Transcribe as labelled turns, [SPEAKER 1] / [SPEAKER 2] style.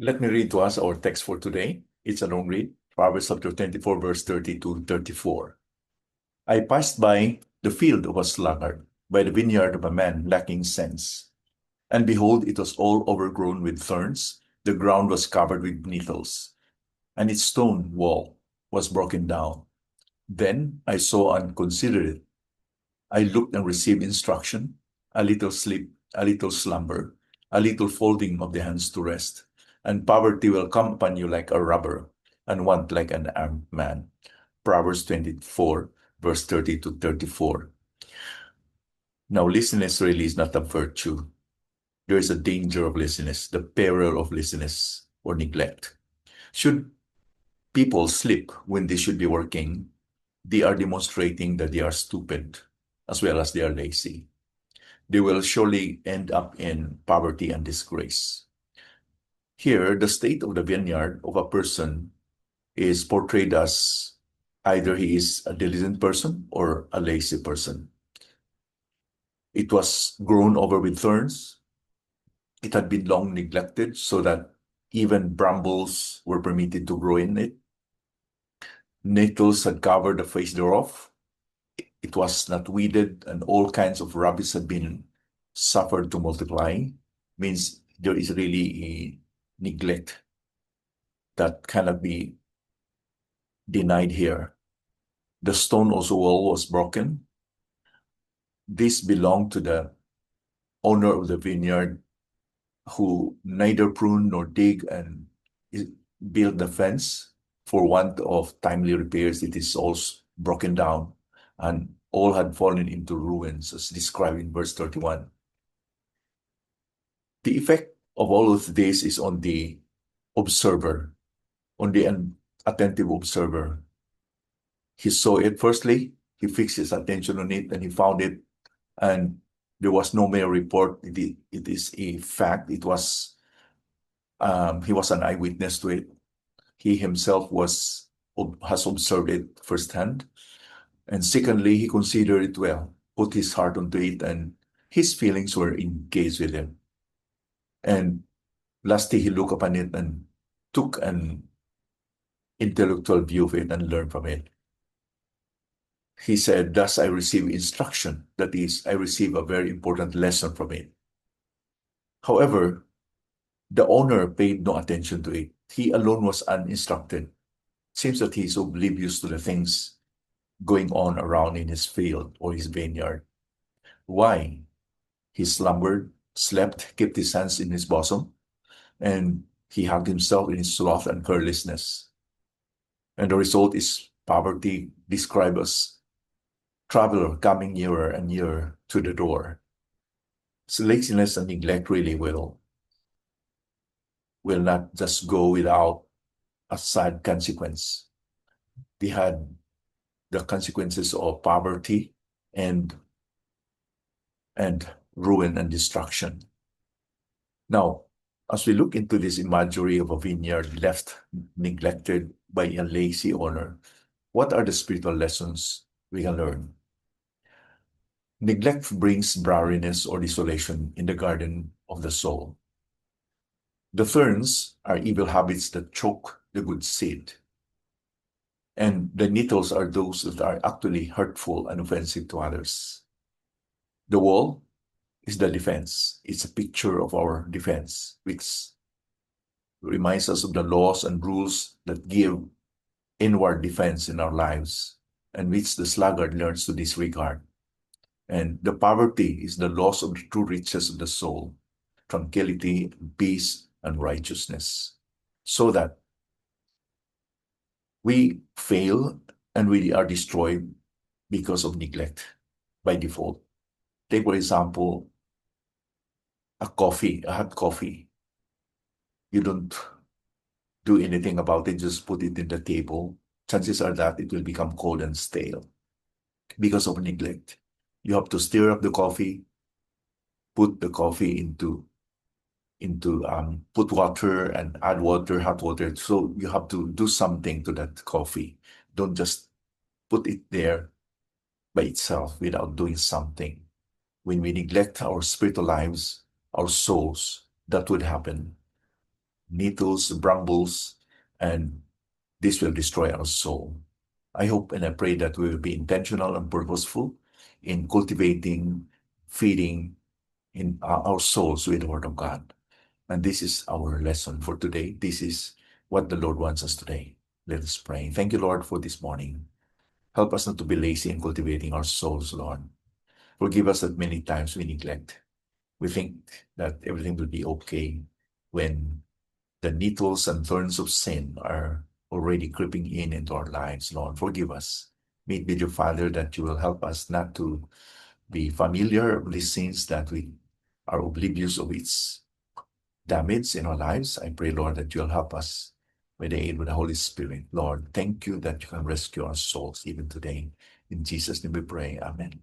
[SPEAKER 1] Let me read to us our text for today. It's a long read. Proverbs chapter 24, verse 30 to 34. I passed by the field of a sluggard, by the vineyard of a man lacking sense. And behold, it was all overgrown with thorns. The ground was covered with nettles, and its stone wall was broken down. Then I saw and considered it. I looked and received instruction, a little sleep, a little slumber, a little folding of the hands to rest. And poverty will come upon you like a robber, and want like an armed man. Proverbs 24, verse 30 to 34. Now, laziness really is not a virtue. There is a danger of laziness, the peril of laziness or neglect. Should people sleep when they should be working, they are demonstrating that they are stupid as well as they are lazy. They will surely end up in poverty and disgrace. Here, the state of the vineyard of a person is portrayed as either he is a diligent person or a lazy person. It was grown over with thorns. It had been long neglected so that even brambles were permitted to grow in it. Nettles had covered the face thereof. It was not weeded, and all kinds of rubbish had been suffered to multiply. Means there is really a neglect that cannot be denied here. The stone also wall was broken. This belonged to the owner of the vineyard, who neither pruned nor dig and built the fence. For want of timely repairs, it is all broken down, and all had fallen into ruins, as described in verse 31. The effect of all of this is on the observer, on the attentive observer. He saw it firstly, he fixed his attention on it, and he found it, and there was no mere report. It is a fact. It was he was an eyewitness to it. He himself has observed it firsthand. And secondly, he considered it well, put his heart onto it, and his feelings were engaged with it. And lastly, he looked upon it and took an intellectual view of it and learned from it. He said, thus I receive instruction. That is, I receive a very important lesson from it. However, the owner paid no attention to it. He alone was uninstructed. Seems that he is oblivious to the things going on around in his field or his vineyard. Why? He slumbered, slept, kept his hands in his bosom, and he hugged himself in his sloth and carelessness. And the result is poverty, described as traveler coming nearer and nearer to the door. So laziness and neglect really will not just go without a sad consequence. They had the consequences of poverty and ruin and destruction. Now, as we look into this imagery of a vineyard left neglected by a lazy owner, what are the spiritual lessons we can learn? Neglect brings barrenness or desolation in the garden of the soul. The thorns are evil habits that choke the good seed. And the nettles are those that are actually hurtful and offensive to others. The wall is the defense. It's a picture of our defense, which reminds us of the laws and rules that give inward defense in our lives, and which the sluggard learns to disregard. And the poverty is the loss of the true riches of the soul, tranquility, peace, and righteousness, so that we fail and we are destroyed because of neglect by default. Take, for example, a hot coffee. You don't do anything about it, just put it in the table. Chances are that it will become cold and stale because of neglect. You have to stir up the coffee, put the coffee put water and add water, hot water. So you have to do something to that coffee. Don't just put it there by itself without doing something. When we neglect our spiritual lives, our souls, that would happen. nettles, brambles, and this will destroy our soul. I hope and I pray that we will be intentional and purposeful in cultivating, feeding in our souls with the Word of God. And this is our lesson for today. This is what the Lord wants us today. Let us pray. Thank you, Lord, for this morning. Help us not to be lazy in cultivating our souls, Lord. Forgive us that many times we neglect. We think that everything will be okay when the nettles and thorns of sin are already creeping in into our lives, Lord. Forgive us. May it be, your Father, that you will help us not to be familiar with these sins, that we are oblivious of its damage in our lives. I pray, Lord, that you'll help us with the aid of the Holy Spirit. Lord, thank you that you can rescue our souls even today. In Jesus' name we pray. Amen.